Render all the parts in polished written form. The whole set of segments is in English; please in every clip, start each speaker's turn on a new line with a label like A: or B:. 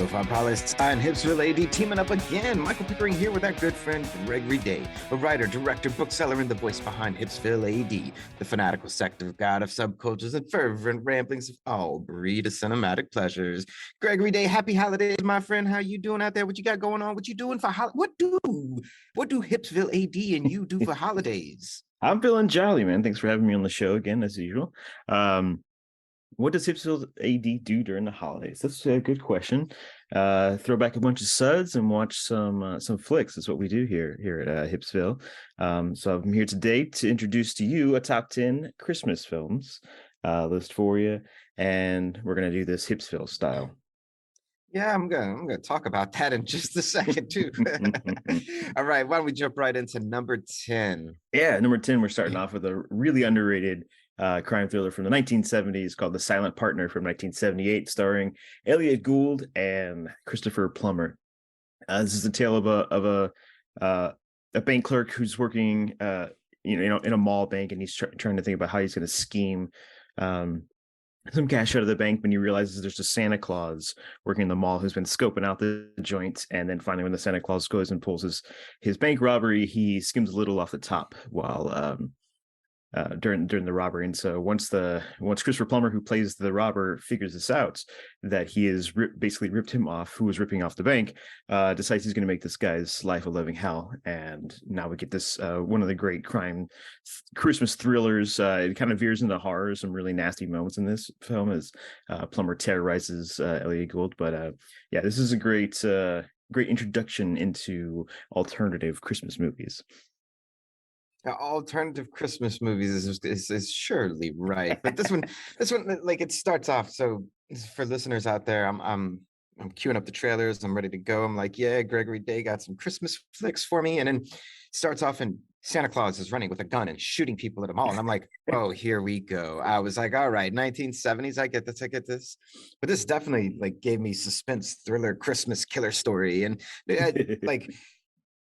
A: Lofi Poli Sci and HipsvilleAD teaming up again. Michael Pickering here with our good friend Gregory Day, a writer, director, bookseller, and the voice behind HipsvilleAD, the fanatical sect of God of subcultures and fervent ramblings of all breed of cinematic pleasures. Gregory Day, happy holidays, my friend. How you doing out there? What you got going on? What you doing for what do HipsvilleAD and you do for holidays?
B: I'm feeling jolly, man. Thanks for having me on the show again, as usual. What does HipsvilleAD do during the holidays? That's a good question. Throw back a bunch of suds and watch some flicks. That's what we do here at Hipsville. So I'm here today to introduce to you a top 10 Christmas films list for you, and we're gonna do this Hipsville style.
A: Yeah, I'm gonna talk about that in just a second too. All right, why don't we jump right into number 10?
B: Yeah, number 10, we're starting off with a really underrated crime thriller from the 1970s called The Silent Partner from 1978, starring Elliot Gould and Christopher Plummer. This is the tale of a bank clerk who's working, in a mall bank, and he's trying to think about how he's going to scheme some cash out of the bank when he realizes there's a Santa Claus working in the mall who's been scoping out the joint. And then finally, when the Santa Claus goes and pulls his bank robbery, he skims a little off the top while during the robbery. And so once Christopher Plummer, who plays the robber, figures this out, that he is basically ripped him off, who was ripping off the bank, decides he's going to make this guy's life a living hell. And now we get this one of the great crime Christmas thrillers. It kind of veers into horror, some really nasty moments in this film as Plummer terrorizes Elliot Gould. But yeah, this is a great introduction into alternative Christmas movies.
A: Alternative Christmas movies is surely right, but this one, like it starts off. So for listeners out there, I'm queuing up the trailers. I'm ready to go. I'm like, yeah, Gregory Day got some Christmas flicks for me, and then starts off and Santa Claus is running with a gun and shooting people at a mall, and I'm like, oh, here we go. I was like, all right, 1970s, I get this, but this definitely like gave me suspense thriller Christmas killer story, and like.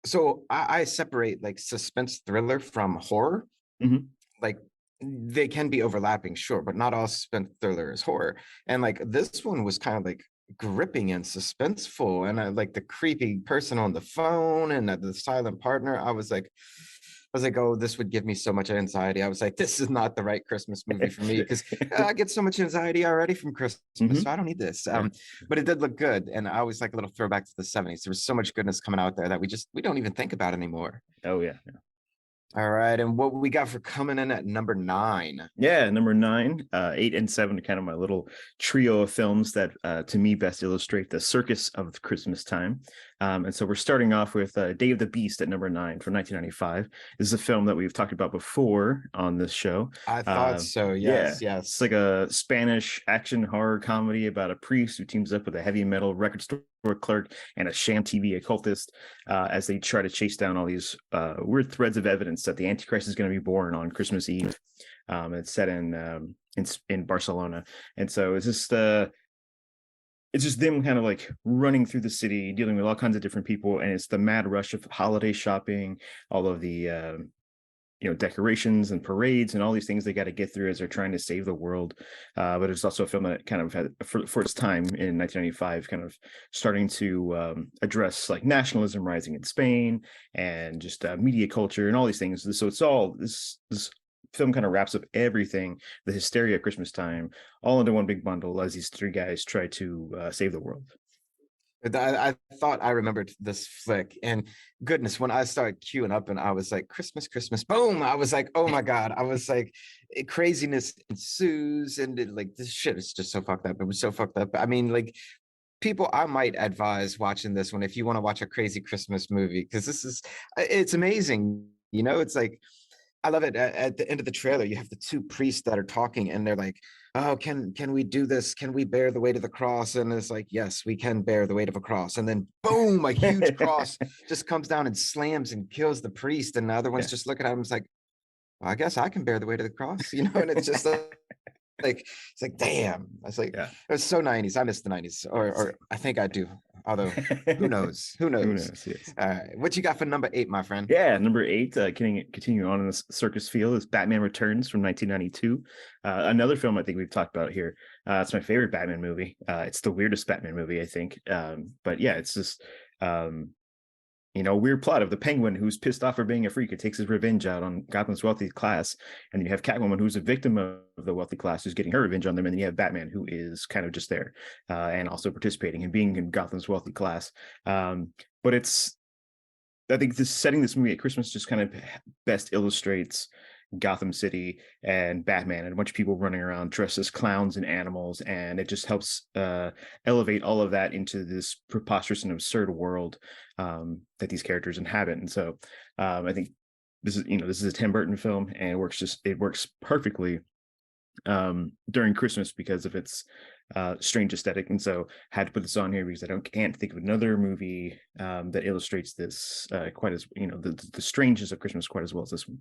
A: So I separate like suspense thriller from horror.
B: Mm-hmm.
A: Like they can be overlapping, sure, but not all suspense thriller is horror. And like this one was kind of like gripping and suspenseful, and I like the creepy person on the phone and the silent partner. I was like, oh, this would give me so much anxiety. I was like, this is not the right Christmas movie for me because I get so much anxiety already from Christmas, so I don't need this. But it did look good, and I always like a little throwback to the 70s. There was so much goodness coming out there that we don't even think about anymore.
B: Oh yeah.
A: All right, and what we got for coming in at number 9?
B: Yeah, number 9, 8 and 7 are kind of my little trio of films that, to me, best illustrate the circus of Christmas time. And so we're starting off with Day of the Beast at number 9 from 1995. This is a film that we've talked about before on this show.
A: I thought so. Yes.
B: It's like a Spanish action horror comedy about a priest who teams up with a heavy metal record store clerk and a sham TV occultist as they try to chase down all these weird threads of evidence that the Antichrist is going to be born on Christmas Eve. It's set in Barcelona, and so it's just them kind of like running through the city, dealing with all kinds of different people, and it's the mad rush of holiday shopping, all of the decorations and parades and all these things they got to get through as they're trying to save the world. But it's also a film that kind of had, for its time in 1995, kind of starting to address like nationalism rising in Spain and just media culture and all these things. So it's all this film kind of wraps up everything, the hysteria at Christmas time, all into one big bundle as these three guys try to save the world.
A: I thought I remembered this flick, and goodness, when I started queuing up and I was like, Christmas, boom, I was like, oh my God, I was like, craziness ensues, and like this shit is just so fucked up. It was so fucked up. I mean, like, people, I might advise watching this one if you want to watch a crazy Christmas movie, because it's amazing. It's like, I love it. At the end of the trailer, you have the two priests that are talking, and they're like, oh, can we do this? Can we bear the weight of the cross? And it's like, yes, we can bear the weight of a cross. And then boom, a huge cross just comes down and slams and kills the priest. And the other one's just looking at him. It's like, well, I guess I can bear the weight of the cross, and it's just like, it's like, damn. I was like,
B: Yeah.
A: it was so 90s. I miss the 90s, or I think I do. Although, who knows? Who
B: Who
A: knows?
B: knows? Yes.
A: All right, what you got for number 8, my friend?
B: Yeah, number 8, continuing on in this circus feel, is Batman Returns from 1992. Another film I think we've talked about here. It's my favorite Batman movie. It's the weirdest Batman movie, I think. But yeah, it's just um, weird plot of the Penguin who's pissed off for being a freak and takes his revenge out on Gotham's wealthy class. And then you have Catwoman, who's a victim of the wealthy class, who's getting her revenge on them. And then you have Batman, who is kind of just there and also participating and being in Gotham's wealthy class. But I think setting this movie at Christmas just kind of best illustrates Gotham City and Batman and a bunch of people running around dressed as clowns and animals, and it just helps elevate all of that into this preposterous and absurd world that these characters inhabit. And so I think this is a Tim Burton film, and it works perfectly during Christmas because of its strange aesthetic. And so had to put this on here because can't think of another movie that illustrates this quite as the strangeness of Christmas quite as well as this one.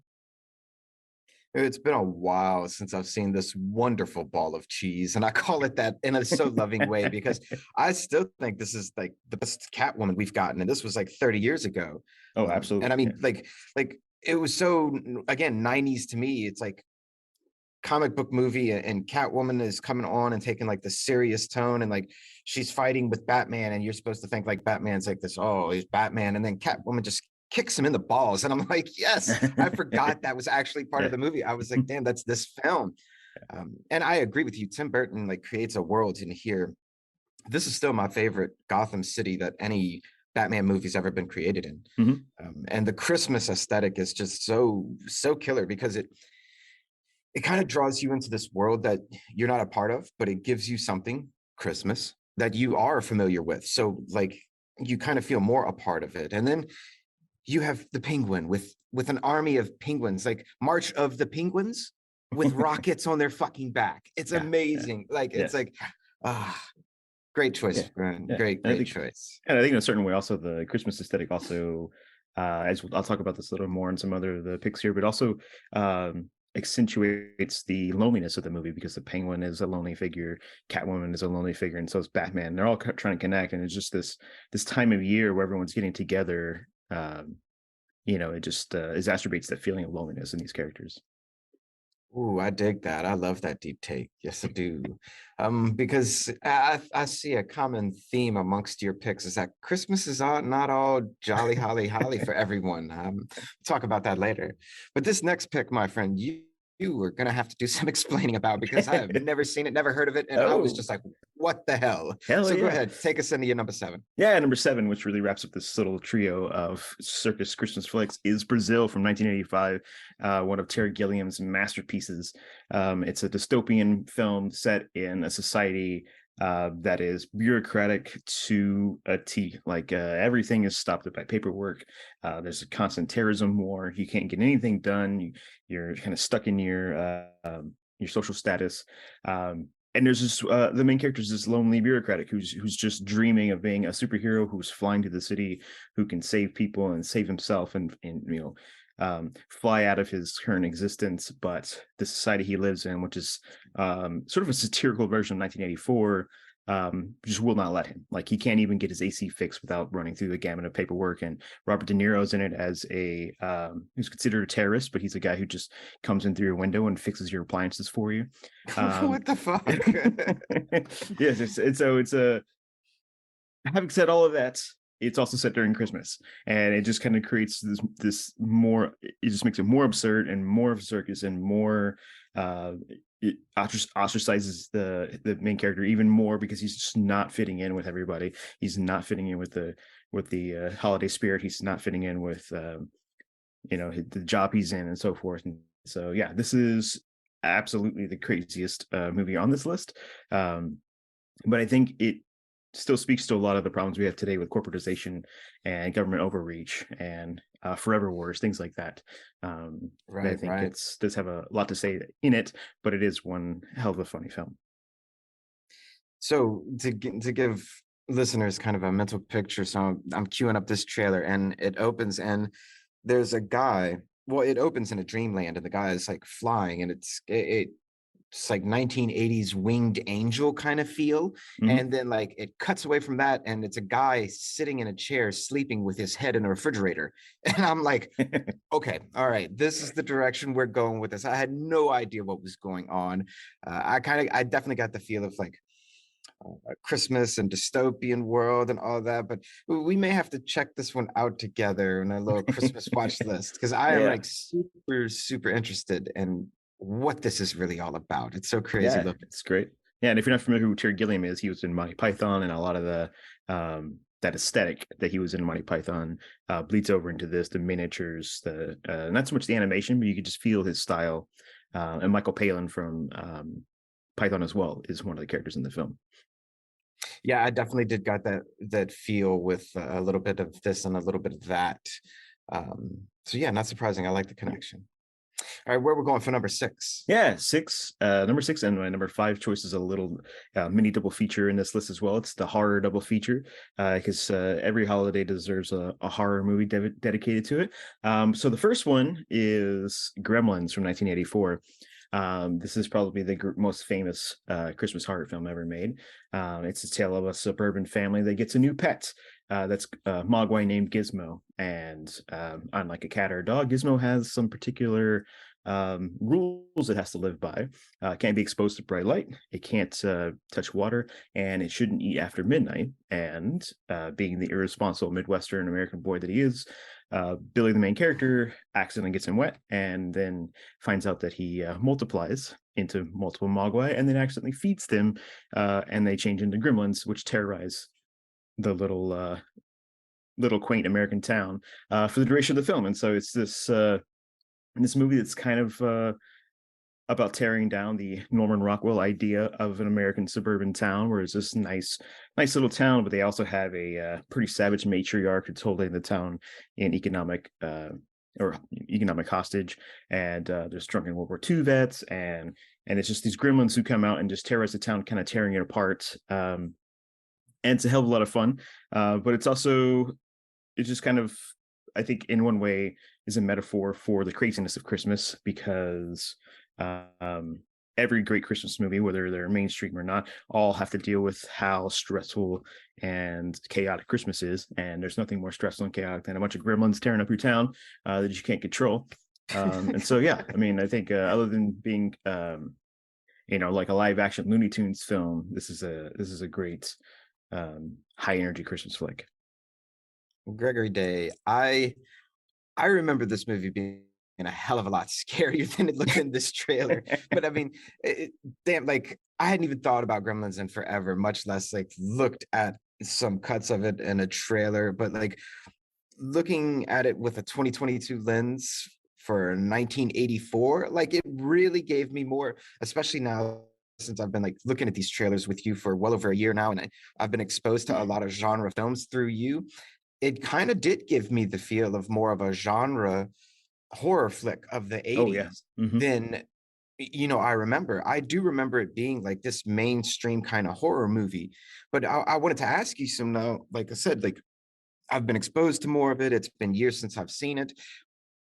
A: It's been a while since I've seen this wonderful ball of cheese, and I call it that in a so loving way because I still think this is like the best Catwoman we've gotten, and this was like 30 years ago.
B: Oh, absolutely.
A: And I mean, like it was so, again, 90s to me. It's like comic book movie, and Catwoman is coming on and taking like the serious tone, and like she's fighting with Batman, and you're supposed to think like Batman's like this, oh, he's Batman, and then Catwoman just kicks him in the balls, and I'm like, yes, I forgot that was actually part of the movie. I was like, damn, that's this film. And I agree with you. Tim Burton like creates a world in here. This is still my favorite Gotham City that any Batman movie's ever been created in. And the Christmas aesthetic is just so killer because it kind of draws you into this world that you're not a part of, but it gives you something, Christmas, that you are familiar with. So like you kind of feel more a part of it. And then you have the Penguin with an army of penguins, like March of the Penguins with rockets on their fucking back. It's amazing. Like it's like great choice, Brian. Great choice.
B: And I think in a certain way also the Christmas aesthetic also as I'll talk about this a little more in some other of the picks here, but also accentuates the loneliness of the movie because the Penguin is a lonely figure, Catwoman is a lonely figure, and so is Batman. They're all trying to connect, and it's just this time of year where everyone's getting together. It just exacerbates that feeling of loneliness in these characters.
A: Ooh, I dig that. I love that deep take. Yes, I do. Because I see a common theme amongst your picks is that Christmas is not all jolly holly holly for everyone. Talk about that later. But this next pick, my friend, you were gonna have to do some explaining about because I have never seen it, never heard of it, and I was just like, what the hell? So go ahead, take us into your number 7.
B: Yeah, number 7, which really wraps up this little trio of circus Christmas flicks, is Brazil from 1985, one of Terry Gilliam's masterpieces. It's a dystopian film set in a society that is bureaucratic to a T. Like everything is stopped by paperwork. There's a constant terrorism war. You can't get anything done. You're kind of stuck in your social status. And there's this the main character is this lonely bureaucratic who's just dreaming of being a superhero who's flying to the city, who can save people and save himself and fly out of his current existence. But the society he lives in, which is sort of a satirical version of 1984, just will not let him. Like he can't even get his AC fixed without running through the gamut of paperwork. And Robert De Niro's in it as a who's considered a terrorist, but he's a guy who just comes in through your window and fixes your appliances for you.
A: What the fuck?
B: Yes, it's a. Having said all of that, it's also set during Christmas, and it just kind of creates this more. It just makes it more absurd and more of a circus and more. It ostracizes the main character even more because he's just not fitting in with everybody. He's not fitting in with the holiday spirit. He's not fitting in with the job he's in and so forth. And so yeah, this is absolutely the craziest movie on this list. But I think it still speaks to a lot of the problems we have today with corporatization and government overreach and forever wars, things like that.
A: Right,
B: I think it does have a lot to say in it, but it is one hell of a funny film.
A: So to give listeners kind of a mental picture, so I'm queuing up this trailer, and it opens, and there's a guy. Well, it opens in a dreamland, and the guy is like flying, and it it's like 1980s winged angel kind of feel.
B: Mhm.
A: And then like it cuts away from that and it's a guy sitting in a chair sleeping with his head in a refrigerator. And I'm like, okay, all right, this is the direction we're going with this. I had no idea what was going on. I definitely got the feel of like Christmas and dystopian world and all that, but we may have to check this one out together in a little Christmas watch list because I am
B: Yeah,
A: like super, super interested in what this is really all about. It's so crazy
B: yeah,
A: looking.
B: it's great. Yeah, and if you're not familiar with who Terry Gilliam is, he was in Monty Python, and a lot of the that aesthetic that he was in Monty Python bleeds over into this. The miniatures, the not so much the animation, but you could just feel his style. And Michael Palin from Python as well is one of the characters in the film.
A: Yeah, I definitely did got that feel with a little bit of this and a little bit of that. So yeah, not surprising. I like the connection. All right, where we're going for number 6.
B: Yeah, six, number 6, and my number 5 choice is a little mini double feature in this list as well. It's the horror double feature because every holiday deserves a horror movie dedicated to it. So the first one is Gremlins from 1984. This is probably the most famous Christmas horror film ever made. It's a tale of a suburban family that gets a new pet. That's a Mogwai named Gizmo. And unlike a cat or a dog, Gizmo has some particular rules it has to live by. Can't be exposed to bright light. It can't touch water, and it shouldn't eat after midnight. And being the irresponsible Midwestern American boy that he is, Billy, the main character, accidentally gets him wet, and then finds out that he multiplies into multiple Mogwai, and then accidentally feeds them, and they change into gremlins, which terrorize the little quaint American town for the duration of the film. And so it's this movie that's kind of about tearing down the Norman Rockwell idea of an American suburban town, where it's this nice little town, but they also have a pretty savage matriarch that's holding the town in or economic hostage, and there's drunken World War II vets, and it's just these gremlins who come out and just terrorize the town, kind of tearing it apart. And it's a hell of a lot of fun, but it's just kind of, I think, in one way, is a metaphor for the craziness of Christmas, because um, every great Christmas movie, whether they're mainstream or not, all have to deal with how stressful and chaotic Christmas is. And there's nothing more stressful and chaotic than a bunch of gremlins tearing up your town that you can't control. And so, yeah, I mean, I think other than being, like a live action Looney Tunes film, this is a great high energy Christmas flick.
A: Gregory Day. I remember this movie being a hell of a lot scarier than it looked in this trailer. But I mean, damn, like I hadn't even thought about Gremlins in forever, much less like looked at some cuts of it in a trailer. But like looking at it with a 2022 lens for 1984, like it really gave me more, especially now since I've been like looking at these trailers with you for well over a year now, and I've been exposed to a lot of genre films through you. It kind of did give me the feel of more of a genre horror flick of the
B: Oh yeah.
A: 80s
B: Hmm.
A: than I do remember it being like this mainstream kind of horror movie. But I wanted to ask you some now, like I said, like I've been exposed to more of it. It's been years since I've seen it.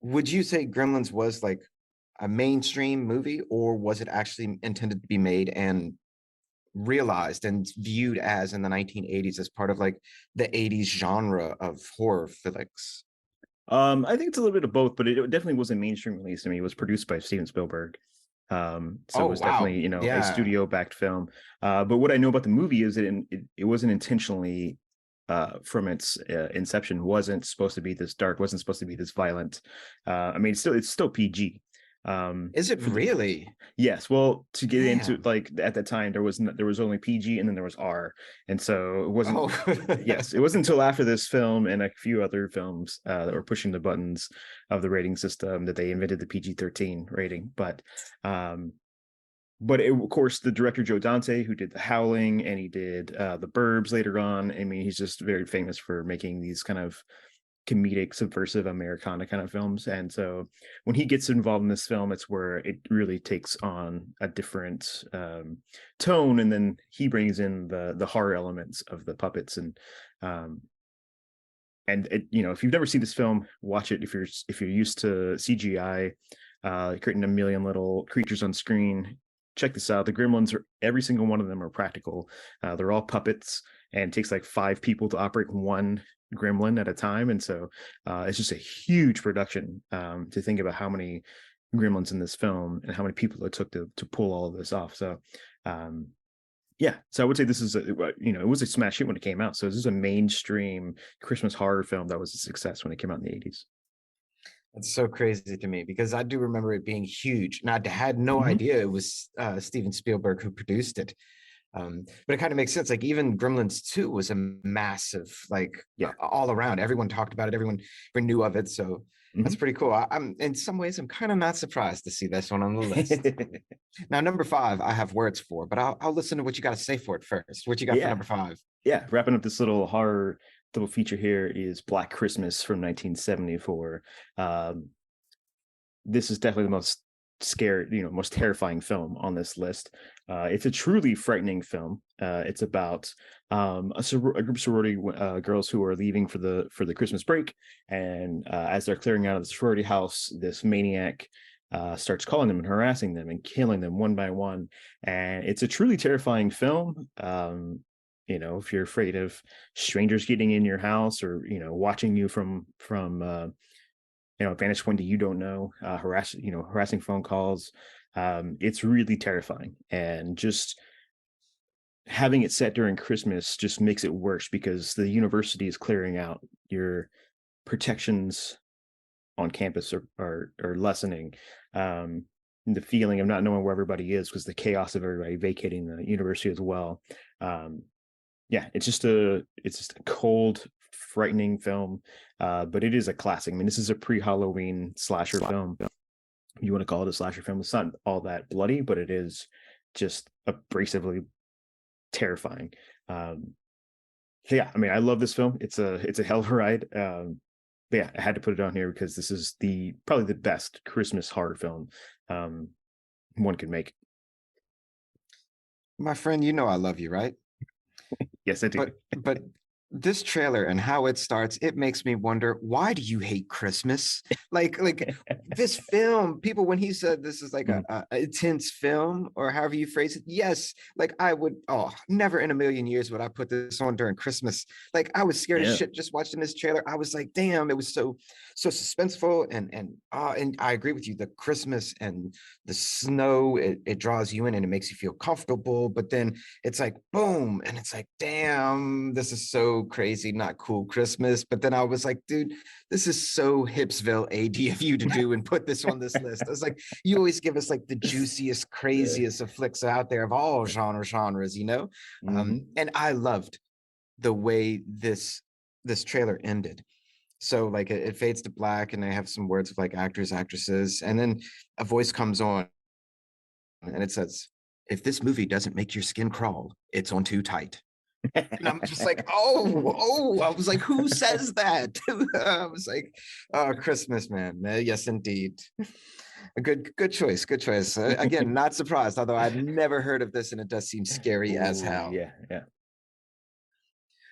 A: Would you say Gremlins was like a mainstream movie, or was it actually intended to be made and realized and viewed as in the 1980s as part of like the 80s genre of horror flicks?
B: I think it's a little bit of both, but it definitely was a mainstream release. I mean, it was produced by Steven Spielberg. So it
A: Oh
B: was
A: wow.
B: definitely, a
A: Yeah.
B: studio backed film. But what I know about the movie is that it wasn't intentionally, from its inception, wasn't supposed to be this dark, wasn't supposed to be this violent. I mean, it's still PG.
A: Is it
B: For the
A: really?
B: Yes, well, to get into,
A: Damn.
B: like, at the time there was only PG, and then there was R, and so it wasn't.
A: Oh.
B: Yes, it wasn't until after this film and a few other films that were pushing the buttons of the rating system that they invented the PG-13 rating. Um, of course, the director Joe Dante, who did The Howling and he did The Burbs later on. I mean, he's just very famous for making these kind of comedic, subversive Americana kind of films. And so when he gets involved in this film, it's where it really takes on a different tone. And then he brings in the horror elements of the puppets, um, if you've never seen this film, watch it. If you're used to CGI, creating a million little creatures on screen, check this out. The Gremlins are every single one of them are practical. They're all puppets, and it takes like 5 people to operate one gremlin at a time, and so it's just a huge production to think about how many gremlins in this film and how many people it took to pull all of this off. So yeah, so I would say this is it was a smash hit when it came out. So this is a mainstream Christmas horror film that was a success when it came out in the 80s.
A: It's so crazy to me because I do remember it being huge, and I had no
B: Mhm.
A: idea it was Steven Spielberg who produced it. But it kind of makes sense. Like even Gremlins 2 was a massive, like
B: Yeah.
A: all around. Everyone talked about it. Everyone knew of it. So that's
B: Mhm.
A: pretty cool. I'm in some ways, I'm kind of not surprised to see this one on the list. Now, number 5, I have words for, but I'll listen to what you got to say for it first. What you got for
B: Yeah.
A: number 5?
B: Yeah, wrapping up this little horror double feature here is Black Christmas from 1974. Um, this is definitely the most most terrifying film on this list. It's a truly frightening film. It's about a group of sorority girls who are leaving for the Christmas break, and as they're clearing out of the sorority house, this maniac starts calling them and harassing them and killing them one by one. And it's a truly terrifying film. If you're afraid of strangers getting in your house, or watching you from a vantage point that you don't know, harassing phone calls. It's really terrifying, and just having it set during Christmas just makes it worse because the university is clearing out. Your protections on campus are lessening. The feeling of not knowing where everybody is because the chaos of everybody vacating the university as well. Um, yeah, it's just a cold, frightening film, but it is a classic. I mean, this is a pre-Halloween slasher film. You want to call it a slasher film? It's not all that bloody, but it is just abrasively terrifying. Um, so yeah, I mean, I love this film. It's a hell of a ride. But yeah, I had to put it on here because this is probably the best Christmas horror film um, one could make.
A: My friend, you know I love you, right?
B: Yes, I do.
A: But this trailer and how it starts, it makes me wonder, why do you hate Christmas? Like this film, people, when he said this is like
B: Mhm.
A: a intense film, or however you phrase it, yes, like I would, oh, never in a million years would I put this on during Christmas. Like I was scared as
B: Yeah.
A: shit just watching this trailer. I was like, damn, it was so suspenseful, and I agree with you. The Christmas and the snow, it draws you in and it makes you feel comfortable, but then it's like boom, and it's like, damn, this is so crazy, not cool Christmas. But then I was like, dude, this is so HipsvilleAD of you to do and put this on this list. I was like, you always give us like the juiciest,
B: Yeah.
A: craziest of flicks out there of all genres, you know?
B: Mhm.
A: And I loved the way this trailer ended. So like it fades to black, and they have some words of like actors, actresses, and then a voice comes on and it says, if this movie doesn't make your skin crawl, it's on too tight. And I'm just like, oh, I was like, who says that? I was like, oh, Christmas, man. Yes, indeed. A good choice. Good choice. Again, not surprised, although I'd never heard of this, and it does seem scary as
B: Ooh,
A: hell.
B: yeah, yeah.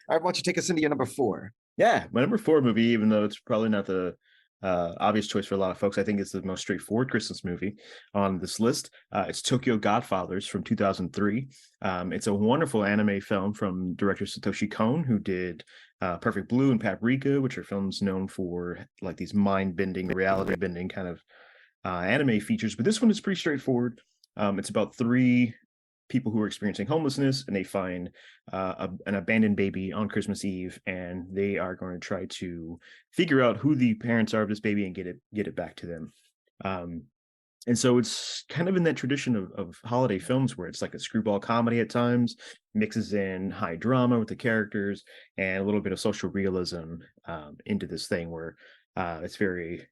A: All right, why don't you take us into your number 4?
B: Yeah, my number 4 movie, even though it's probably not the obvious choice for a lot of folks, I think it's the most straightforward Christmas movie on this list. It's Tokyo Godfathers from 2003. It's a wonderful anime film from director Satoshi Kon, who did Perfect Blue and Paprika, which are films known for like these mind-bending, reality-bending kind of anime features. But this one is pretty straightforward. It's about 3 people who are experiencing homelessness, and they find an abandoned baby on Christmas Eve, and they are going to try to figure out who the parents are of this baby and get it back to them. Um, and so it's kind of in that tradition of holiday films where it's like a screwball comedy at times, mixes in high drama with the characters and a little bit of social realism into this thing where it's very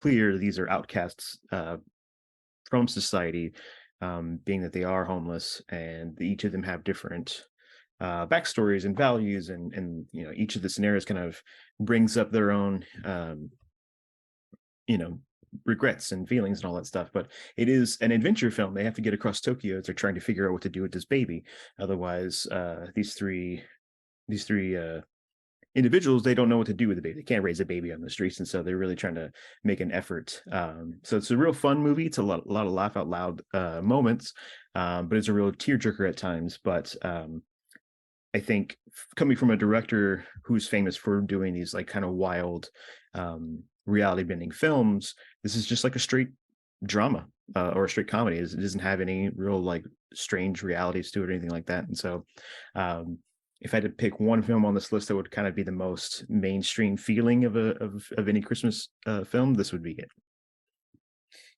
B: clear these are outcasts from society, being that they are homeless, and each of them have different backstories and values, and each of the scenarios kind of brings up their own you know regrets and feelings and all that stuff. But it is an adventure film. They have to get across Tokyo as they're trying to figure out what to do with this baby. Otherwise, these three individuals, they don't know what to do with the baby. They can't raise a baby on the streets, and so they're really trying to make an effort. So it's a real fun movie. It's a lot of laugh out loud moments, but it's a real tearjerker at times. But I think coming from a director who's famous for doing these like kind of wild reality bending films, this is just like a straight drama or a straight comedy. It doesn't have any real like strange realities to it or anything like that. And so if I had to pick one film on this list that would kind of be the most mainstream feeling of any Christmas film, this would be it.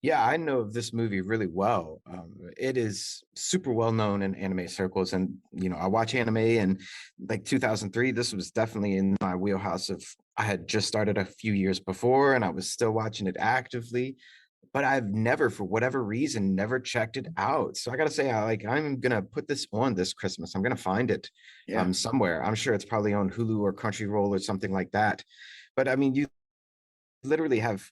A: Yeah, I know of this movie really well. It is super well known in anime circles, and I watch anime. And like 2003, this was definitely in my wheelhouse. Of I had just started a few years before, and I was still watching it actively. But I've never, for whatever reason, never checked it out. So I gotta say, I'm gonna put this on this Christmas. I'm gonna find it
B: Yeah.
A: somewhere. I'm sure it's probably on Hulu or Crunchyroll or something like that. But I mean, you literally have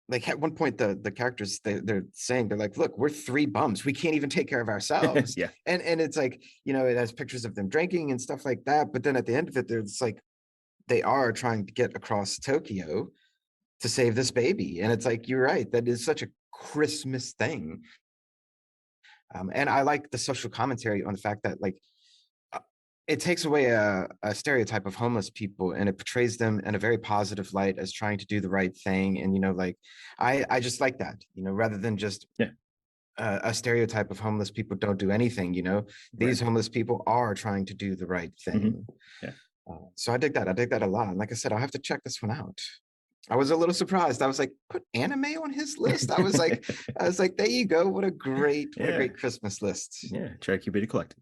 A: like at one point the characters they're saying they're like, look, we're three bums, we can't even take care of ourselves.
B: Yeah.
A: And it's like, it has pictures of them drinking and stuff like that, but then at the end of it, there's like they are trying to get across Tokyo to save this baby. And it's like, you're right, that is such a Christmas thing. And I like the social commentary on the fact that like it takes away a stereotype of homeless people, and it portrays them in a very positive light as trying to do the right thing. And like I just like that, rather than just
B: Yeah.
A: A stereotype of homeless people don't do anything. These
B: Right.
A: homeless people are trying to do the right thing.
B: Yeah.
A: So I dig that a lot. And like I said, I'll have to check this one out. I was a little surprised. I was like, put anime on his list. I was like, there you go. What a great
B: Yeah.
A: Christmas list.
B: Yeah. Try to keep it eclectic.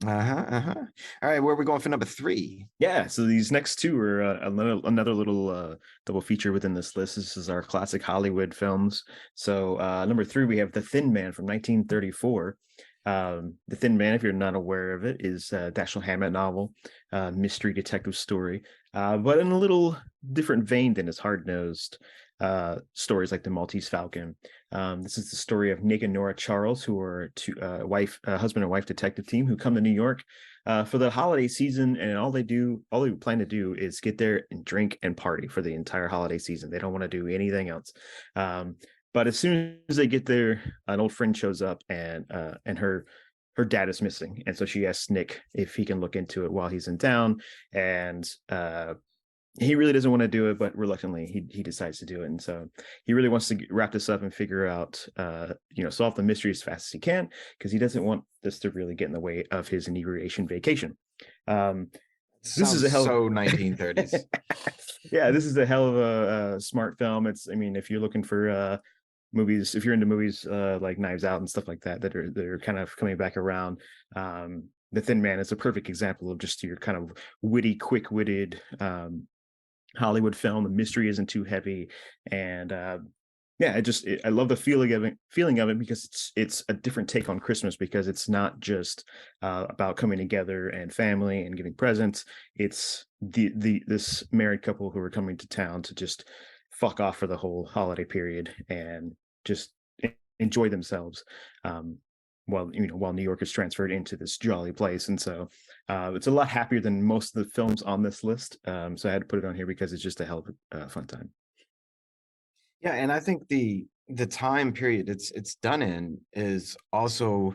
A: All right, where are we going for number 3?
B: Yeah, so these next two are another little double feature within this list. This is our classic Hollywood films. So number 3, we have The Thin Man from 1934. The Thin Man, if you're not aware of it, is a Dashiell Hammett novel, mystery detective story, but in a little different vein than his hard-nosed stories like The Maltese Falcon. This is the story of Nick and Nora Charles, who are husband and wife detective team who come to New York for the holiday season, and all they plan to do is get there and drink and party for the entire holiday season. They don't want to do anything else. But as soon as they get there, an old friend shows up, and her dad is missing, and so she asks Nick if he can look into it while he's in town, and he really doesn't want to do it, but reluctantly he decides to do it. And so he really wants to wrap this up and figure out, solve the mystery as fast as he can, because he doesn't want this to really get in the way of his inebriation vacation. This is a hell
A: so 1930s.
B: Yeah, this is a hell of a smart film. If you're looking for movies, if you're into movies like Knives Out and stuff like that that are kind of coming back around, The Thin Man is a perfect example of just your kind of witty, quick-witted Hollywood film. The mystery isn't too heavy, and I love the feeling of it because it's a different take on Christmas, because it's not just about coming together and family and giving presents. It's this married couple who are coming to town to just fuck off for the whole holiday period and just enjoy themselves. While New York is transferred into this jolly place. And so it's a lot happier than most of the films on this list. So I had to put it on here because it's just a hell of a fun time.
A: Yeah, and I think the time period it's done in is also,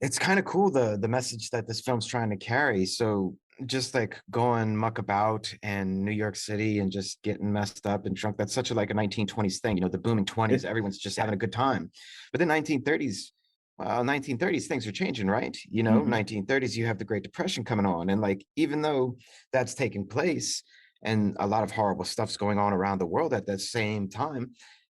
A: it's kind of cool, the message that this film's trying to carry. So just like going muck about in New York City and just getting messed up and drunk, that's such like a 1920s thing, the booming 20s, everyone's just having a good time. But then 1930s, well, 1930s things are changing, right? 1930s, you have the Great Depression coming on, and like even though that's taking place and a lot of horrible stuff's going on around the world at that same time,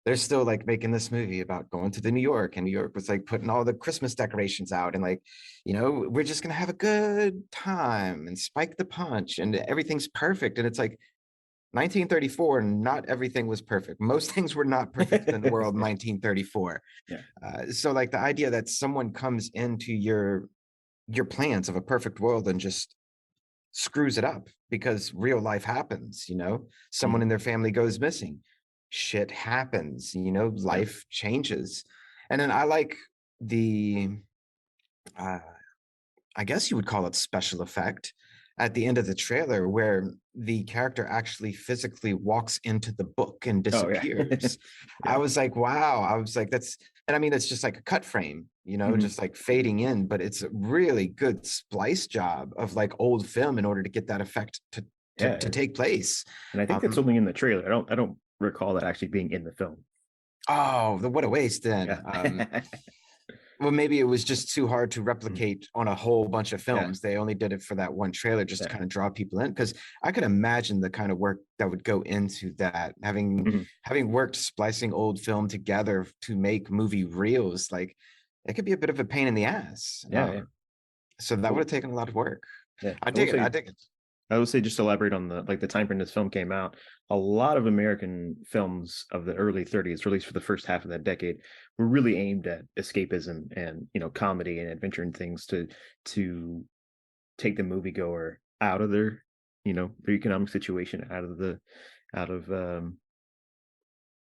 A: they're still like making this movie about going to the New York, and New York was like putting all the Christmas decorations out, and like, we're just gonna have a good time and spike the punch and everything's perfect. And it's like 1934, not everything was perfect. Most things were not perfect in the world in 1934.
B: Yeah.
A: So like the idea that someone comes into your plans of a perfect world and just screws it up because real life happens, someone in their family goes missing, shit happens, life changes. And then I like the I guess you would call it special effect at the end of the trailer where the character actually physically walks into the book and
B: Oh yeah.
A: disappears. I
B: Yeah.
A: was like, wow. I was like, that's, and I mean, it's just like a cut frame,
B: Mhm.
A: just like fading in, but it's a really good splice job of like old film in order to get that effect to
B: Yeah.
A: take place.
B: And I think that's
A: Um,
B: only in the trailer. I don't recall that actually being in the film.
A: oh, what a waste then.
B: Yeah.
A: Well, maybe it was just too hard to
B: Mhm.
A: replicate on a whole bunch of
B: Yeah.
A: films. They only did it for that one trailer just to
B: Yeah.
A: kind of draw people in. Because I could imagine the kind of work that would go into that.
B: Mhm.
A: Having worked splicing old film together to make movie reels, like it could be a bit of a pain in the ass.
B: Yeah. Yeah.
A: So that would have
B: Well,
A: taken a lot of work.
B: yeah.
A: I
B: I will
A: dig it. I
B: say
A: dig it.
B: I would say just to elaborate on the time frame this film came out, a lot of American films of the early 30s, released for the first half of that decade, were really aimed at escapism and comedy and adventure and things to take the moviegoer out of their economic situation, out of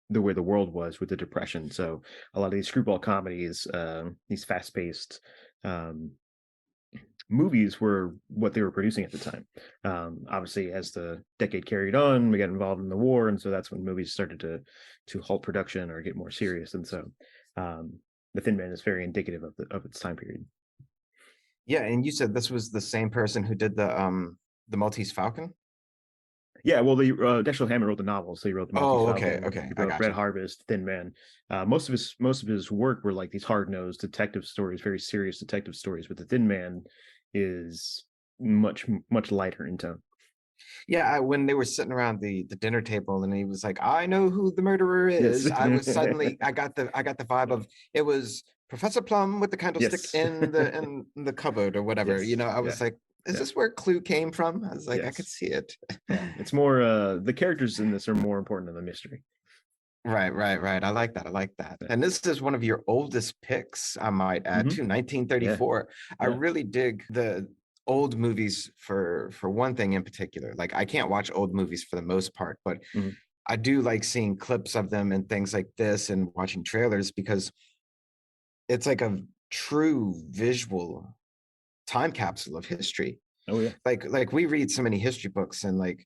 B: the way the world was with the depression. So a lot of these screwball comedies, these fast paced um, movies were what they were producing at the time. Obviously, as the decade carried on, we got involved in the war, and so that's when movies started to halt production or get more serious. And so, um, The Thin Man is very indicative of its time period.
A: Yeah, and you said this was the same person who did the Maltese Falcon?
B: Yeah, well, Dashiell Hammett wrote the novel, so he wrote the Maltese
A: Oh, okay,
B: Falcon,
A: okay.
B: he
A: I
B: wrote Red
A: gotcha.
B: Harvest, Thin Man. Most of his work were like these hard nosed detective stories, very serious detective stories. But the Thin Man is much lighter in tone.
A: Yeah, when they were sitting around the dinner table and he was like, "I know who the murderer
B: Yes.
A: is," I got the vibe of it was Professor Plum with the candlestick
B: Yes.
A: in the cupboard or whatever.
B: Yes.
A: I
B: Yeah.
A: was like, "Is
B: Yeah.
A: this where Clue came from?" I was like, I could
B: Yes.
A: see it.
B: Yeah. It's more the characters in this are more important than the mystery.
A: Right, right, right. I like that. I like that.
B: Yeah.
A: And this is one of your oldest picks, I might add,
B: Hmm.
A: too,
B: Yeah.
A: 1934. I
B: Yeah.
A: really dig the old movies for one thing in particular. Like I can't watch old movies for the most part, but
B: Hmm.
A: I do like seeing clips of them and things like this and watching trailers because it's like a true visual time capsule of history.
B: Oh yeah.
A: Like we read so many history books and like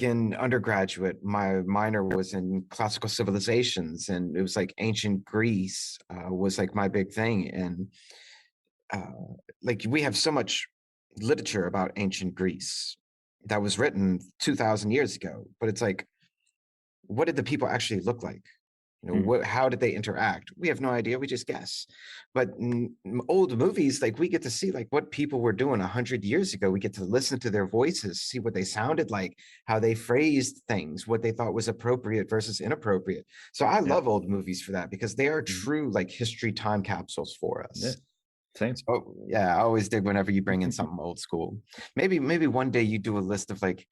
A: in undergraduate, my minor was in classical civilizations and it was like ancient Greece was like my big thing. And like we have so much literature about ancient Greece that was written 2000 years ago, but it's like, what did the people actually look like?
B: Mhm.
A: How did they interact? We have no idea. We just guess. But old movies, like we get to see like what people were doing 100 years ago. We get to listen to their voices, see what they sounded like, how they phrased things, what they thought was appropriate versus inappropriate. So I
B: Yeah.
A: love old movies for that because they are
B: Mhm.
A: true like history time capsules for
B: Yeah.
A: us.
B: Same.
A: So yeah, I always dig whenever you bring in something old school. Maybe one day you do a list of like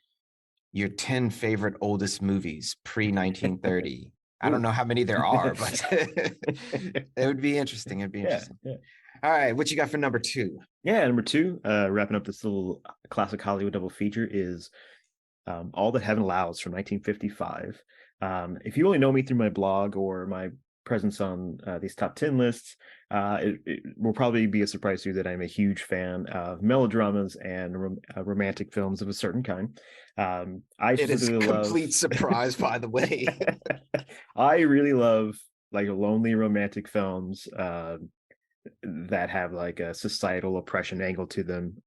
A: your 10 favorite oldest movies pre 1930. I don't
B: Ooh.
A: know how many there are, but it would be interesting. It'd be
B: Yeah.
A: interesting.
B: Yeah.
A: All right, what you got for number two?
B: Yeah. Number two, wrapping up this little classic Hollywood double feature is All That Heaven Allows from 1955. If you only know me through my blog or my presence on these top 10 lists, it will probably be a surprise to you that I'm a huge fan of melodramas and romantic films of a certain kind. I
A: It is
B: specifically love,
A: complete surprise, by the way.
B: I really love like lonely romantic films that have like a societal oppression angle to them.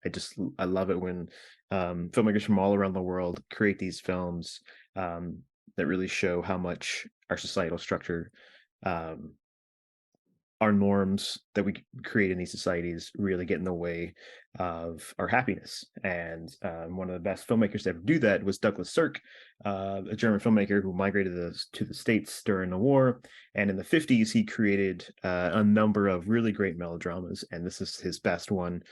B: I love it when filmmakers from all around the world create these films um, that really show how much our societal structure, um, our norms that we create in these societies really get in the way of our happiness. And one of the best filmmakers to ever do that was Douglas Sirk, a German filmmaker who migrated to the States during the war. And in the 50s, he created a number of really great melodramas, and this is his best one.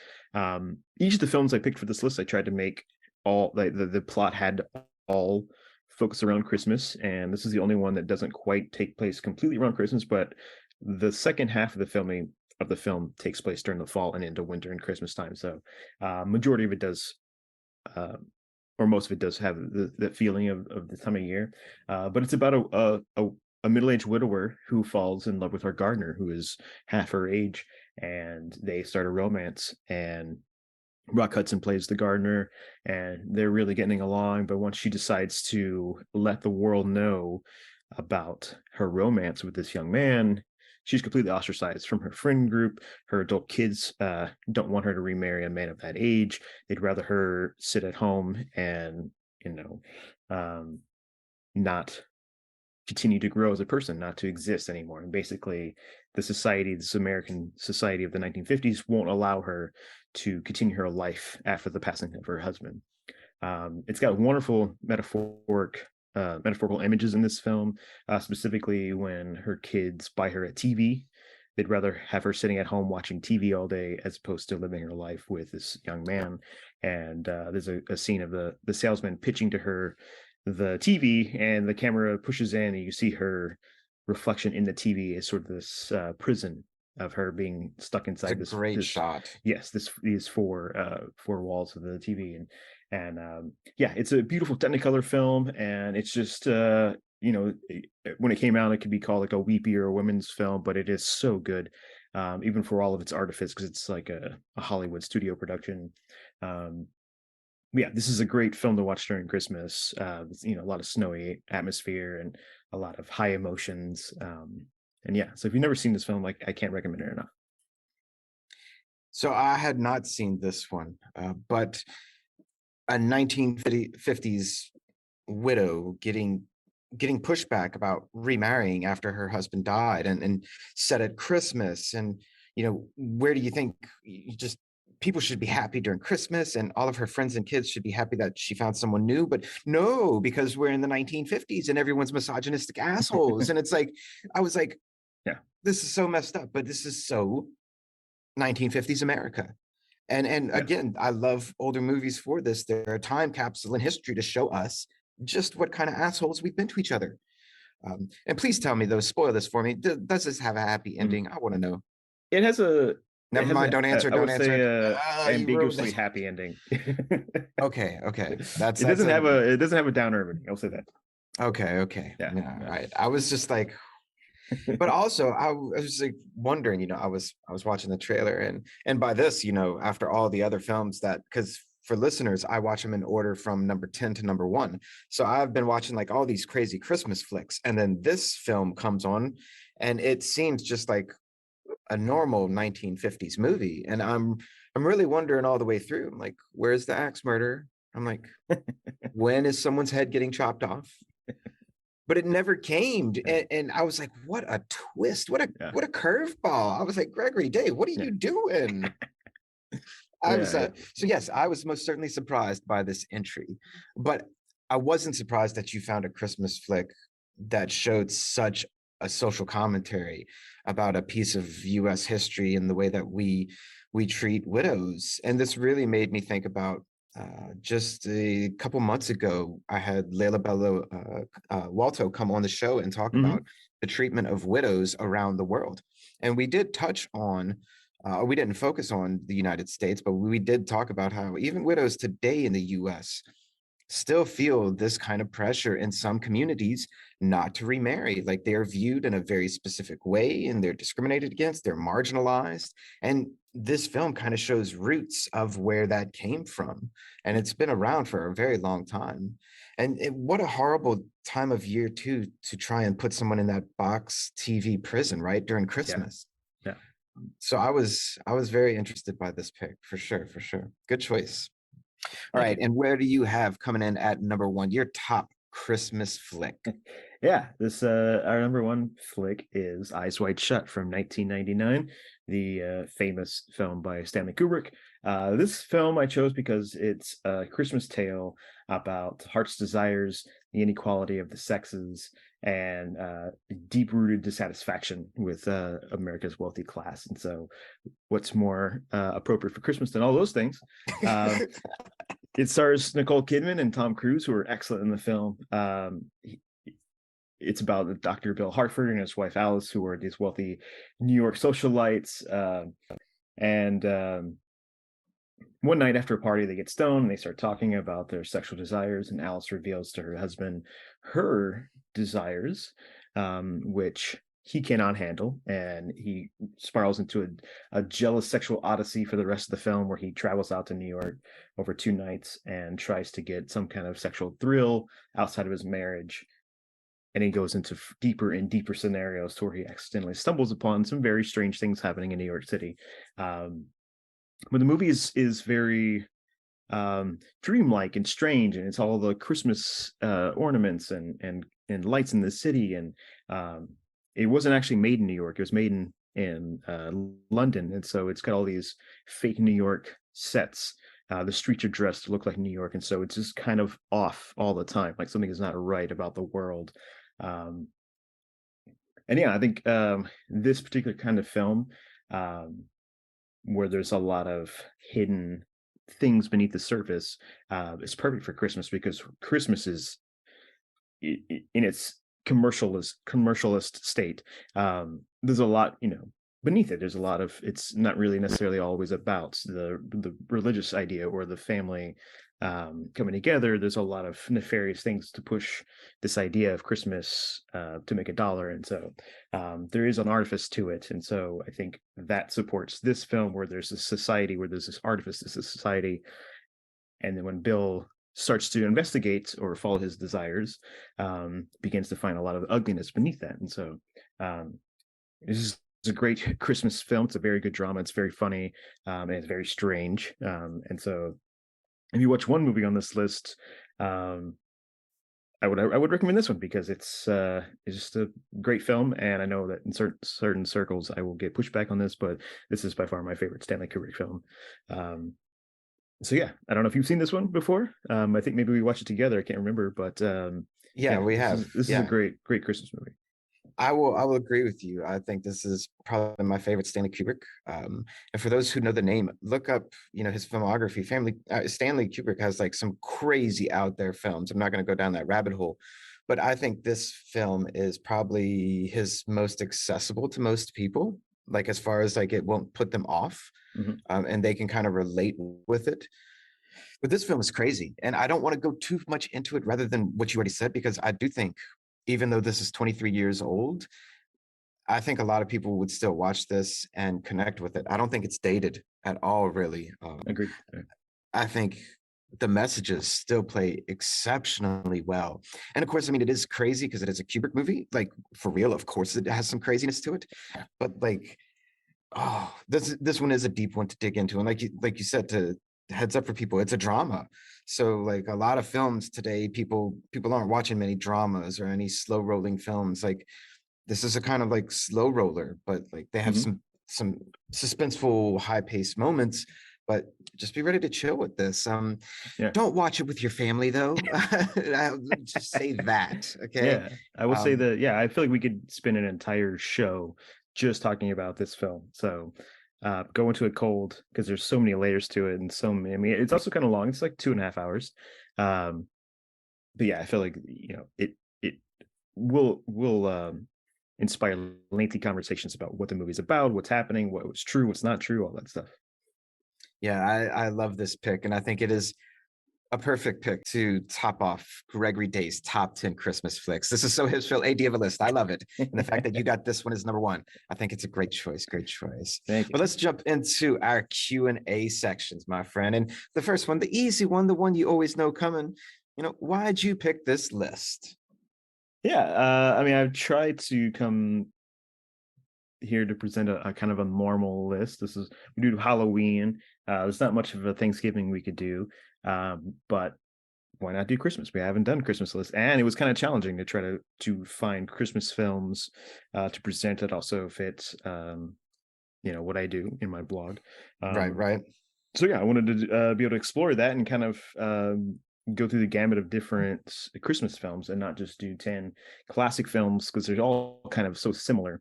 B: Each of the films I picked for this list, I tried to make all like the plot had all focus around Christmas, and this is the only one that doesn't quite take place completely around Christmas, but the second half of the film takes place during the fall and into winter and Christmas time. So, majority of it does, uh, or most of it does have the feeling of the time of year. But it's about a middle-aged widower who falls in love with her gardener, who is half her age, and they start a romance. And Rock Hudson plays the gardener, and they're really getting along. But once she decides to let the world know about her romance with this young man, she's completely ostracized from her friend group. Her adult kids don't want her to remarry a man of that age. They'd rather her sit at home and, you know, um, not continue to grow as a person, not to exist anymore. And basically, the society, this American society of the 1950s, won't allow her to continue her life after the passing of her husband. It's got wonderful metaphorical images in this film, specifically when her kids buy her a TV. They'd rather have her sitting at home watching TV all day as opposed to living her life with this young man. And there's a scene of the salesman pitching to her the TV, and the camera pushes in, and you see her reflection in the TV as sort of this prison of her being stuck
A: It's a
B: inside
A: great
B: this
A: shot.
B: yes, these four walls of the TV. And yeah, it's a beautiful Technicolor film, and it's just when it came out, it could be called like a weepy or a women's film, but it is so good, even for all of its artifice, because it's like a Hollywood studio production. Um, yeah, this is a great film to watch during Christmas. A lot of snowy atmosphere and a lot of high emotions. And yeah, so if you've never seen this film, like, I can't recommend it enough.
A: So I had not seen this one, but a 1950s widow getting pushback about remarrying after her husband died, and said at Christmas, and where do you think just people should be happy during Christmas, and all of her friends and kids should be happy that she found someone new? But no, because we're in the 1950s and everyone's misogynistic assholes. And it's like, I was like,
B: Yeah,
A: this is so messed up, but this is so 1950s America. And
B: yeah.
A: again, I love older movies for this. They're a time capsule in history to show us just what kind of assholes we've been to each other. And please tell me, though, spoil this for me. Does this have a happy
B: Mm.
A: ending? I want to know.
B: It has a
A: Never mind. Don't answer.
B: I would
A: Don't
B: say
A: answer. Ah, you ruined
B: ambiguously
A: it.
B: happy ending.
A: Okay. That's
B: It doesn't have a downer ending. I'll say that.
A: okay.
B: Yeah,
A: Yeah,
B: yeah.
A: right. I was just like, but also I was like wondering, I was watching the trailer, and by this, after all the other films, that because for listeners, I watch them in order from number 10 to number 1. So I've been watching like all these crazy Christmas flicks, and then this film comes on, and it seems just like a normal 1950s movie. And I'm really wondering all the way through. I'm like, where's the axe murder? I'm like, when is someone's head getting chopped off? But it never came. And I was like, what a twist. What a
B: Yeah,
A: curveball. I was like, Gregory, Dave, what are
B: yeah,
A: you doing? I was
B: yeah,
A: so yes, I was most certainly surprised by this entry, but I wasn't surprised that you found a Christmas flick that showed such a social commentary about a piece of US history and the way that we treat widows. And this really made me think about just a couple months ago, I had Leila Bello Walto come on the show and talk about
B: hmm
A: the treatment of widows around the world. And we did touch on we didn't focus on the United States, but we did talk about how even widows today in the US still feel this kind of pressure in some communities not to remarry. Like they're viewed in a very specific way, and they're discriminated against, they're marginalized. And this film kind of shows roots of where that came from. And it's been around for a very long time. And what a horrible time of year, too, to try and put someone in that box TV prison, right? During
B: yeah,
A: Christmas.
B: yeah.
A: So I was very interested by this pick, for sure, for sure. Good choice. All
B: Thank
A: right,
B: you.
A: and where do you have coming in at number 1, your top Christmas flick?
B: Yeah, this our number one flick is Eyes Wide Shut from 1999, the famous film by Stanley Kubrick. This film I chose because it's a Christmas tale about heart's desires, the inequality of the sexes, and deep-rooted dissatisfaction with America's wealthy class. And so, what's more appropriate for Christmas than all those things? Uh, it stars Nicole Kidman and Tom Cruise, who are excellent in the film. It's about Dr. Bill Hartford and his wife Alice, who are these wealthy New York socialites. And one night after a party, they get stoned and they start talking about their sexual desires. And Alice reveals to her husband her desires, which he cannot handle, and he spirals into a jealous sexual odyssey for the rest of the film, where he travels out to New York over 2 nights and tries to get some kind of sexual thrill outside of his marriage. And he goes into deeper and deeper scenarios to where he accidentally stumbles upon some very strange things happening in New York City. But the movie is very dreamlike and strange, and it's all the Christmas ornaments and lights in the city. And it wasn't actually made in New York; it was made in London, and so it's got all these fake New York sets. The streets are dressed to look like New York, and so it's just kind of off all the time, like something is not right about the world. Um, and yeah, I think this particular kind of film, where there's a lot of hidden things beneath the surface, is perfect for Christmas, because Christmas is in its commercialist state. There's a lot, beneath it. There's a lot of, it's not really necessarily always about the religious idea or the family coming together. There's a lot of nefarious things to push this idea of Christmas to make a dollar, and so there is an artifice to it. And so I think that supports this film, where there's a society, where there's this artifice, this is society. And then when Bill starts to investigate or follow his desires, begins to find a lot of ugliness beneath that. And so this is a great Christmas film. It's a very good drama. It's very funny, and it's very strange. And so if you watch one movie on this list, I would recommend this one, because it's just a great film. And I know that in certain circles I will get pushback on this, but this is by far my favorite Stanley Kubrick film. So yeah, I don't know if you've seen this one before. I think maybe we watched it together. I can't remember, but
A: Yeah, we have.
B: This is a great Christmas movie.
A: I will agree with you. I think this is probably my favorite Stanley Kubrick. And for those who know the name, look up, his filmography. Stanley Kubrick has like some crazy out there films. I'm not going to go down that rabbit hole, but I think this film is probably his most accessible to most people. Like, as far as like, it won't put them off, and they can kind of relate with it. But this film is crazy, and I don't want to go too much into it rather than what you already said, because I do think, even though this is 23 years old, I think a lot of people would still watch this and connect with it. I don't think it's dated at all, really.
B: Agreed.
A: I think the messages still play exceptionally well. And of course, I mean, it is crazy because it is a Kubrick movie. Like, for real, of course, it has some craziness to it. But like, oh, this one is a deep one to dig into. And like you said, to heads up for people, it's a drama. So like, a lot of films today, people aren't watching many dramas or any slow rolling films. Like, this is a kind of like slow roller, but like, they have some suspenseful, high paced moments. But just be ready to chill with this. Don't watch it with your family, though. I'll just say that. Okay.
B: Yeah, I will say that. Yeah, I feel like we could spend an entire show just talking about this film. So go into it cold, because there's so many layers to it, and so many. I mean, it's also kind of long. It's like 2.5 hours. But yeah, I feel like it will inspire lengthy conversations about what the movie's about, what's happening, what was true, what's not true, all that stuff.
A: Yeah, I love this pick, and I think it is a perfect pick to top off Gregory Day's top 10 Christmas flicks. This is so HipsvilleAD of a list. I love it. And the fact that you got this one as number one, I think it's a great choice. Great choice.
B: Thank you.
A: But let's jump into our Q&A sections, my friend. And the first one, the easy one, the one you always know coming. Why'd you pick this list?
B: Yeah, I mean, I've tried to come here to present a kind of a normal list. We do Halloween. There's not much of a Thanksgiving we could do, but why not do Christmas? We haven't done Christmas list, and it was kind of challenging to try to find Christmas films to present that also fit what I do in my blog.
A: Right.
B: So yeah, I wanted to be able to explore that and kind of go through the gamut of different Christmas films, and not just do 10 classic films, because they're all kind of so similar.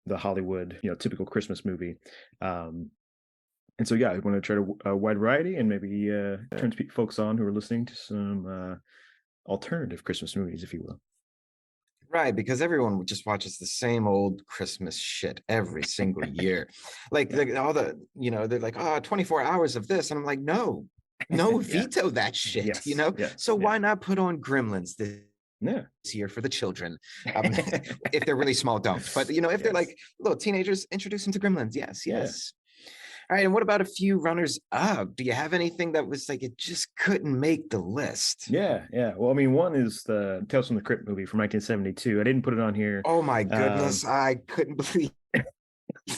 B: The Hollywood, typical Christmas movie. And so, yeah, I want to try a wide variety, and maybe turn folks on who are listening to some alternative Christmas movies, if you will.
A: Right, because everyone just watches the same old Christmas shit every single year. Like, all the, they're like, 24 hours of this. And I'm like, no, veto that shit,
B: Yes.
A: So why not put on Gremlins this
B: Yeah.
A: Here for the children. If they're really small, don't. But if they're like little teenagers, introduce them to Gremlins. Yes, yes. All right. And what about a few runners up? Do you have anything that was like it just couldn't make the list?
B: Yeah. Well, I mean, one is the Tales from the Crypt movie from 1972. I didn't put it on here.
A: Oh my goodness, I couldn't believe.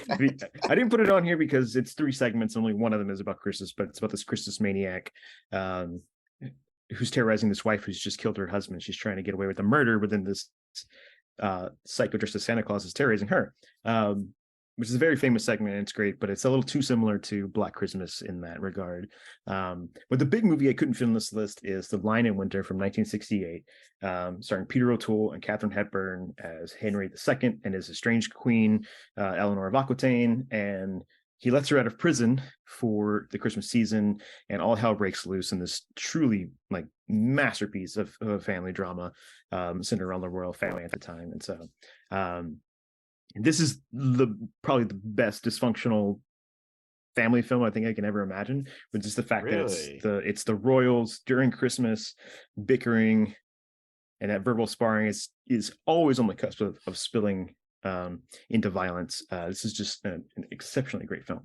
B: I didn't put it on here because it's 3 segments. Only one of them is about Christmas, but it's about this Christmas maniac who's terrorizing this wife who's just killed her husband. She's trying to get away with the murder, but then this psycho dressed as Santa Claus is terrorizing her, which is a very famous segment, and it's great, but it's a little too similar to Black Christmas in that regard. But the big movie I couldn't fit on this list is The Lion in Winter from 1968, starring Peter O'Toole and Katharine Hepburn as Henry II and his estranged queen, Eleanor of Aquitaine, and he lets her out of prison for the Christmas season, and all hell breaks loose in this truly like masterpiece of family drama centered around the royal family at the time. And so this is probably the best dysfunctional family film I think I can ever imagine, with just the fact that it's the royals during Christmas bickering, and that verbal sparring is always on the cusp of spilling into violence. This is just an exceptionally great film.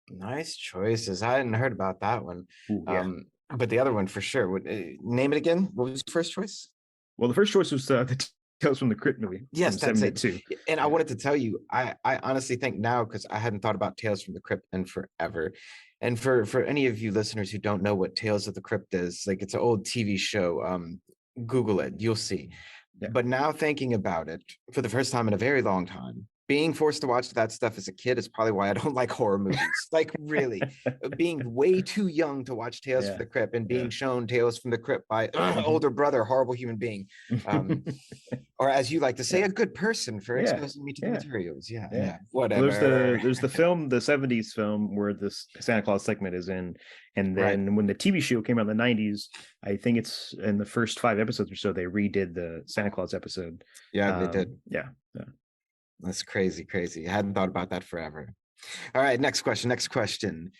A: Nice choices. I hadn't heard about that one.
B: Ooh, yeah.
A: But the other one for sure. Would name it again? What was your first choice?
B: Well, the first choice was the Tales from the Crypt movie.
A: Yes, that's
B: 72.
A: it. And I wanted to tell you, I honestly think now, because I hadn't thought about Tales from the Crypt in forever. And for any of you listeners who don't know what Tales of the Crypt is, like it's an old TV show. Google it, you'll see.
B: Yeah.
A: But now thinking about it for the first time in a very long time, being forced to watch that stuff as a kid is probably why I don't like horror movies. Like really, being way too young to watch Tales from the Crypt and being shown Tales from the Crypt by older brother, horrible human being. Or as you like to say, a good person for exposing me to the materials. Yeah. Whatever.
B: Well, there's the film, the 70s film where this Santa Claus segment is in. And then when the TV show came out in the 90s, I think it's in the first 5 episodes or so, they redid the Santa Claus episode.
A: Yeah, they did.
B: Yeah.
A: That's crazy. I hadn't thought about that forever. All right, next question.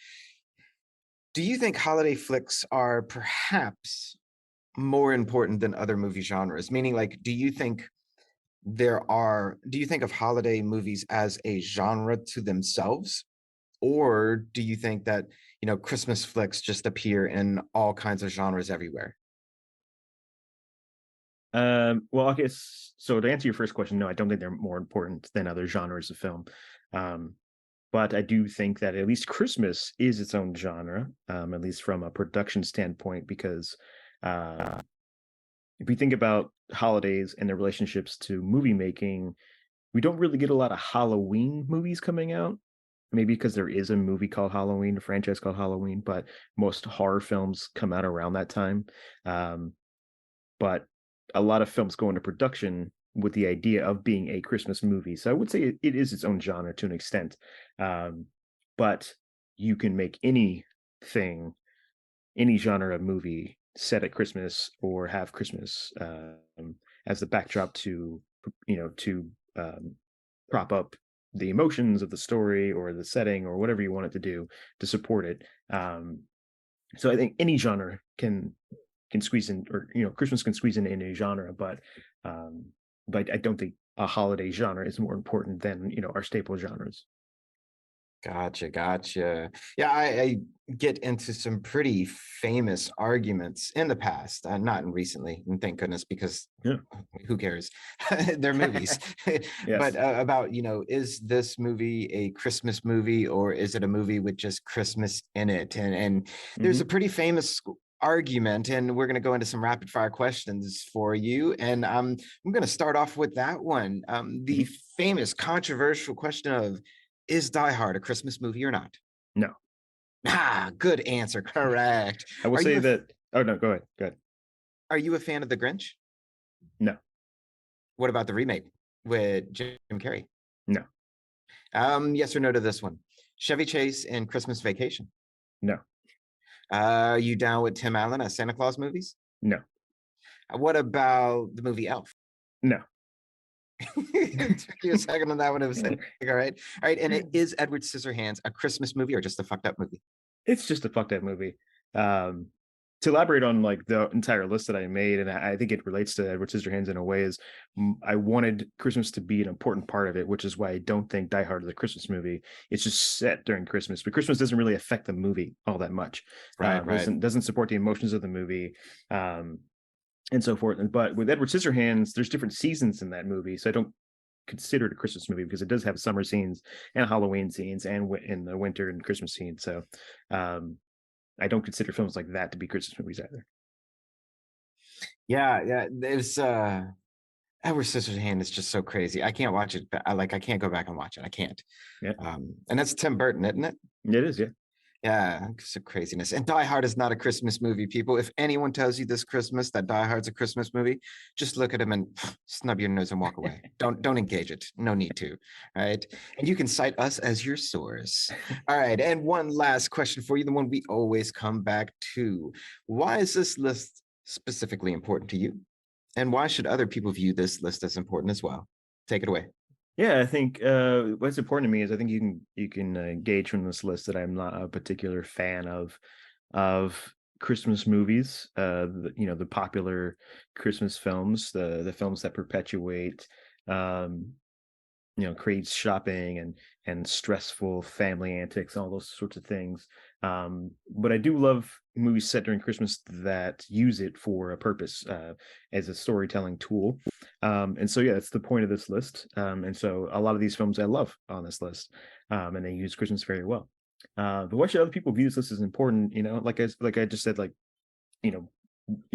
A: Do you think holiday flicks are perhaps more important than other movie genres? Meaning, like, do you think of holiday movies as a genre to themselves? Or do you think that, Christmas flicks just appear in all kinds of genres everywhere?
B: Well, I guess so. To answer your first question, no, I don't think they're more important than other genres of film. But I do think that at least Christmas is its own genre, at least from a production standpoint, because if we think about holidays and their relationships to movie making, we don't really get a lot of Halloween movies coming out. Maybe because there is a movie called Halloween, a franchise called Halloween, but most horror films come out around that time. But a lot of films go into production with the idea of being a Christmas movie. So I would say it is its own genre to an extent. But you can make any genre of movie set at Christmas or have Christmas as the backdrop to prop up the emotions of the story or the setting or whatever you want it to do to support it. So I think any genre can squeeze in, or Christmas can squeeze in any genre, but I don't think a holiday genre is more important than our staple genres.
A: Gotcha. Yeah, I get into some pretty famous arguments in the past, not recently, and thank goodness, because who cares? They're movies. But about, is this movie a Christmas movie, or is it a movie with just Christmas in it? And there's a pretty famous argument, and we're going to go into some rapid fire questions for you, and I'm going to start off with that one, the famous controversial question of, is Die Hard a Christmas movie or not?
B: No.
A: Good answer. Correct.
B: I will say that. Oh no, go ahead.
A: Are you a fan of The Grinch?
B: No.
A: What about the remake with Jim Carrey?
B: No.
A: Yes or no to this one? Chevy Chase in Christmas Vacation?
B: No.
A: Are you down with Tim Allen as Santa Claus movies?
B: No.
A: What about the movie Elf?
B: No.
A: Took you a second on that one. It was like, all right. And it is Edward Scissorhands a Christmas movie or just a fucked up movie?
B: It's just a fucked up movie. to elaborate on like the entire list that I made, and I think it relates to Edward Scissorhands in a way, is I wanted Christmas to be an important part of it, which is why I don't think Die Hard is a Christmas movie. It's just set during Christmas, but Christmas doesn't really affect the movie all that much.
A: Right.
B: Doesn't support the emotions of the movie. And so forth. But with Edward Scissorhands, there's different seasons in that movie, so I don't consider it a Christmas movie because it does have summer scenes and Halloween scenes and in the winter and Christmas scenes. So I don't consider films like that to be Christmas movies either.
A: Yeah. There's Edward Scissorhands is just so crazy. I can't watch it. I can't go back and watch it. I can't.
B: Yeah.
A: And that's Tim Burton, isn't it?
B: It is, yeah.
A: Yeah, it's a craziness. And Die Hard is not a Christmas movie, people. If anyone tells you this Christmas that Die Hard's a Christmas movie, just look at them and snub your nose and walk away. Don't engage it. No need to. All right. And you can cite us as your source. All right. And one last question for you, the one we always come back to. Why is this list specifically important to you? And why should other people view this list as important as well? Take it away.
B: Yeah, I think what's important to me is I think you can gauge from this list that I'm not a particular fan of Christmas movies. The popular Christmas films, the films that perpetuate creates shopping and stressful family antics, all those sorts of things. But I do love movies set during Christmas that use it for a purpose, as a storytelling tool. And so, yeah, that's the point of this list. And so a lot of these films I love on this list, and they use Christmas very well. But why should other people view this list as important? Like I just said, you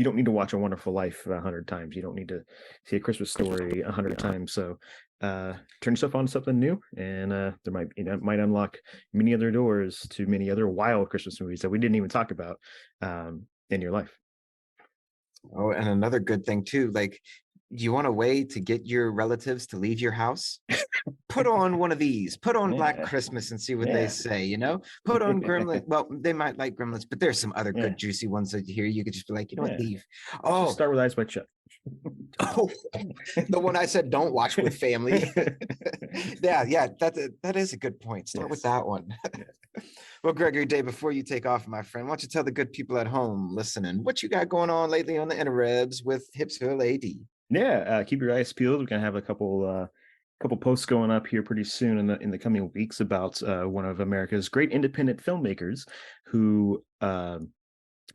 B: don't need to watch A Wonderful Life 100 times. You don't need to see A Christmas Story 100 times. So turn yourself on to something new, and there might unlock many other doors to many other wild Christmas movies that we didn't even talk about in your life.
A: Oh, and another good thing too, like, do you want a way to get your relatives to leave your house? Put on one of these. Put on Black Christmas and see what they say, Put on Gremlins. Well, they might like Gremlins, but there's some other good juicy ones that you hear. You could just be like, what, leave. Oh,
B: start with Eyes Wide Shut.
A: Oh, the one I said don't watch with family. yeah, that is a good point. Start with that one. Well, Gregory Day, before you take off, my friend, why don't you tell the good people at home listening what you got going on lately on the interwebs with HipsvilleAD?
B: Yeah, keep your eyes peeled. We're gonna have a couple posts going up here pretty soon in the coming weeks about one of America's great independent filmmakers who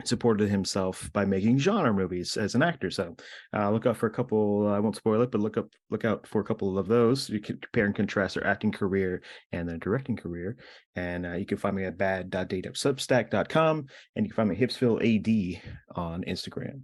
B: supported himself by making genre movies as an actor. So look out for a couple. I won't spoil it, but look out for a couple of those. You can compare and contrast their acting career and their directing career. And you can find me at bad.date@substack.com, and you can find me at HipsvilleAD on Instagram.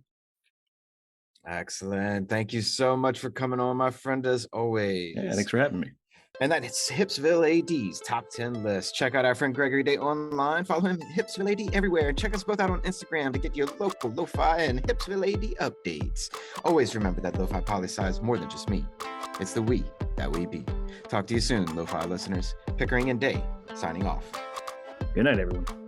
A: Excellent. Thank you so much for coming on, my friend, as always.
B: Yeah, thanks for having me.
A: And that is HipsvilleAD's top 10 list. Check out our friend Gregory Day online. Follow him at HipsvilleAD everywhere. And check us both out on Instagram to get your local lo-fi and HipsvilleAD updates. Always remember that Lofi Poli Sci is more than just me. It's the we that we be. Talk to you soon, Lo-Fi listeners. Pickering and Day, signing off.
B: Good night, everyone.